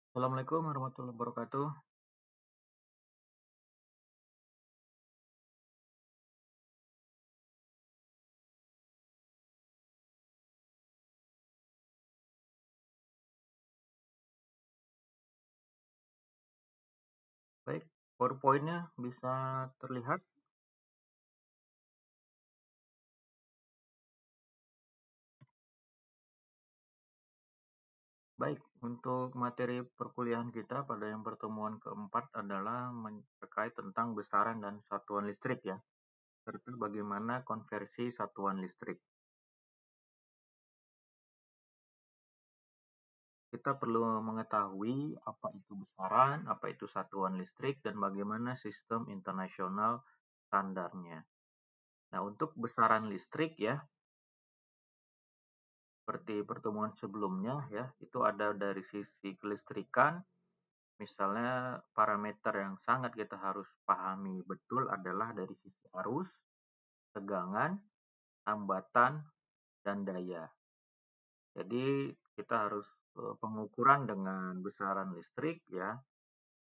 Assalamualaikum warahmatullahi wabarakatuh. Baik, PowerPoint-nya bisa terlihat. Baik, untuk materi perkuliahan kita pada yang pertemuan keempat adalah terkait tentang besaran dan satuan listrik ya, serta bagaimana konversi satuan listrik. Kita perlu mengetahui apa itu besaran, apa itu satuan listrik, dan bagaimana sistem internasional standarnya. Nah, untuk besaran listrik ya, seperti pertemuan sebelumnya ya, itu ada dari sisi kelistrikan. Misalnya parameter yang sangat kita harus pahami betul adalah dari sisi arus, tegangan, hambatan, dan daya. Jadi kita harus pengukuran dengan besaran listrik ya.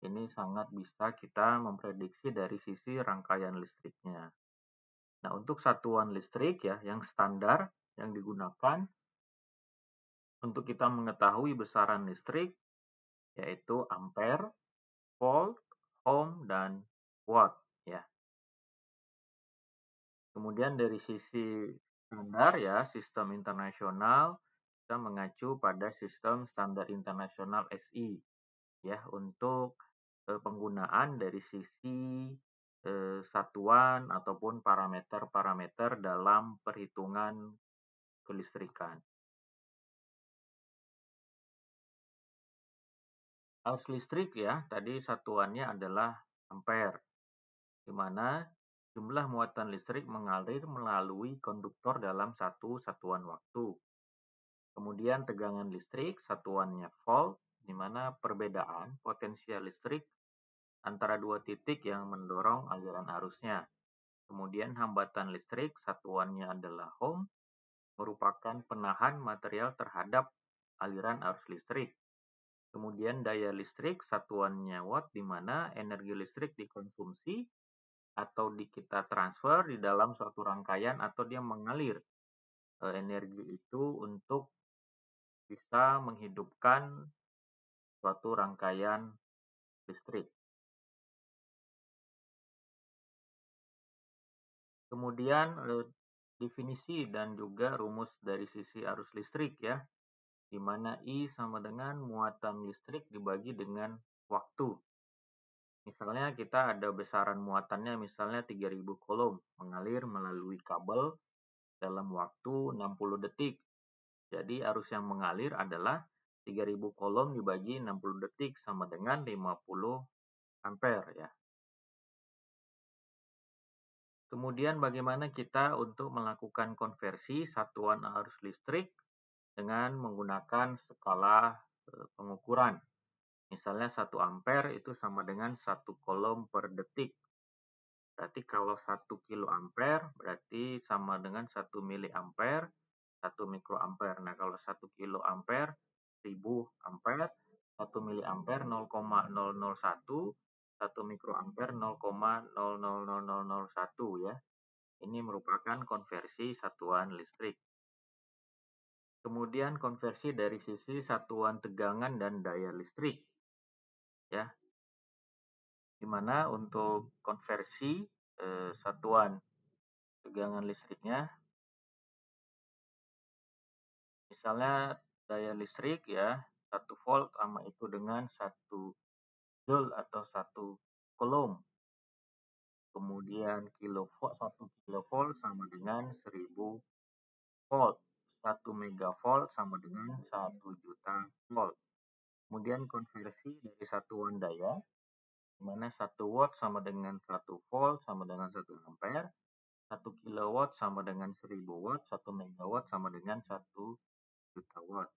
Ini sangat bisa kita memprediksi dari sisi rangkaian listriknya. Nah, untuk satuan listrik ya yang standar yang digunakan untuk kita mengetahui besaran listrik yaitu ampere, volt, ohm, dan watt ya. Kemudian dari sisi standar ya, sistem internasional, kita mengacu pada sistem standar internasional SI ya untuk penggunaan dari sisi satuan ataupun parameter-parameter dalam perhitungan kelistrikan. Arus listrik ya, tadi satuannya adalah ampere, di mana jumlah muatan listrik mengalir melalui konduktor dalam satu satuan waktu. Kemudian tegangan listrik, satuannya volt, di mana perbedaan potensial listrik antara dua titik yang mendorong aliran arusnya. Kemudian hambatan listrik, satuannya adalah ohm, merupakan penahan material terhadap aliran arus listrik. Kemudian daya listrik, satuannya watt, di mana energi listrik dikonsumsi atau kita transfer di dalam suatu rangkaian atau dia mengalir energi itu untuk bisa menghidupkan suatu rangkaian listrik. Kemudian definisi dan juga rumus dari sisi arus listrik ya, di mana I sama dengan muatan listrik dibagi dengan waktu. Misalnya kita ada besaran muatannya misalnya 3000 coulomb mengalir melalui kabel dalam waktu 60 detik. Jadi arus yang mengalir adalah 3000 coulomb dibagi 60 detik sama dengan 50 ampere ya. Kemudian bagaimana kita untuk melakukan konversi satuan arus listrik dengan menggunakan skala pengukuran. Misalnya 1 ampere itu sama dengan 1 coulomb per detik. Berarti kalau 1 kilo ampere berarti sama dengan 1 miliampere, 1 mikroampere. Nah, kalau 1 kilo ampere 1000 ampere, 1 miliampere 0,0001, 1 mikroampere 0,000001 ya. Ini merupakan konversi satuan listrik. Kemudian konversi dari sisi satuan tegangan dan daya listrik. Ya. Di mana untuk konversi satuan tegangan listriknya, misalnya daya listrik ya, 1 volt sama itu dengan 1 joule atau 1 coulomb. Kemudian kilovolt, 1 kilovolt sama dengan 1000 volt. 1 megavolt sama dengan 1 juta volt. Kemudian konversi dari satuan daya, di mana 1 watt sama dengan 1 volt sama dengan 1 ampere, 1 kilowatt sama dengan 1000 watt, 1 megawatt sama dengan 1 juta watt.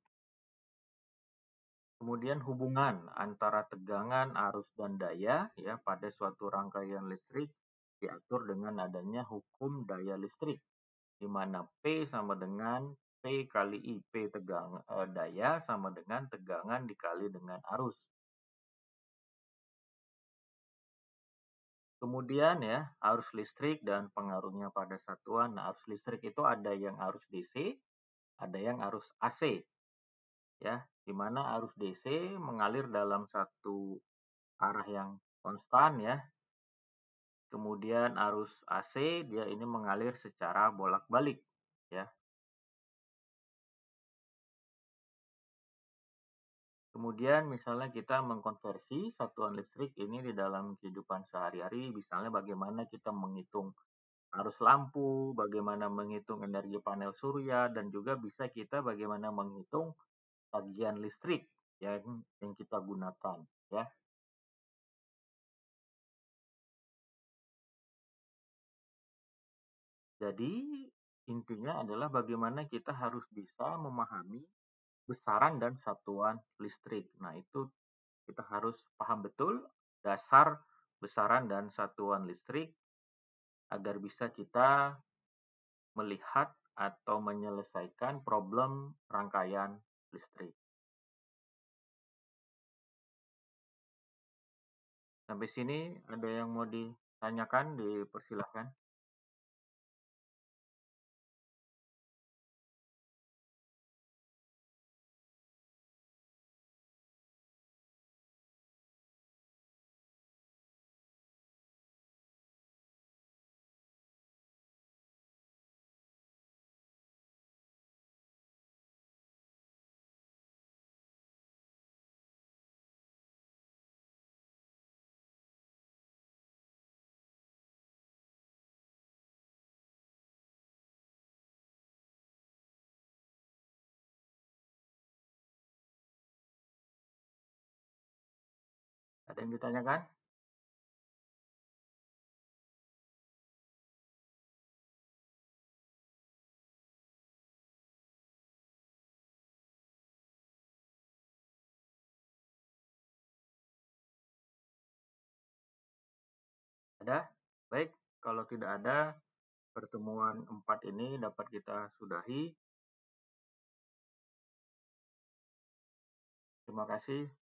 Kemudian hubungan antara tegangan, arus, dan daya ya pada suatu rangkaian listrik diatur dengan adanya hukum daya listrik, di mana P sama dengan P kali I. P daya sama dengan tegangan dikali dengan arus. Kemudian ya, arus listrik dan pengaruhnya pada satuan. Nah, arus listrik itu ada yang arus DC, ada yang arus AC, ya, di mana arus DC mengalir dalam satu arah yang konstan ya. Kemudian arus AC dia ini mengalir secara bolak-balik ya. Kemudian misalnya kita mengkonversi satuan listrik ini di dalam kehidupan sehari-hari, misalnya bagaimana kita menghitung arus lampu, bagaimana menghitung energi panel surya, dan juga bisa kita bagaimana menghitung tagihan listrik yang kita gunakan ya. Jadi intinya adalah bagaimana kita harus bisa memahami besaran dan satuan listrik. Nah, itu kita harus paham betul dasar besaran dan satuan listrik agar bisa kita melihat atau menyelesaikan problem rangkaian listrik. Sampai sini ada yang mau ditanyakan, dipersilahkan. Ada yang ditanyakan? Ada? Baik, kalau tidak ada, pertemuan 4 ini dapat kita sudahi. Terima kasih.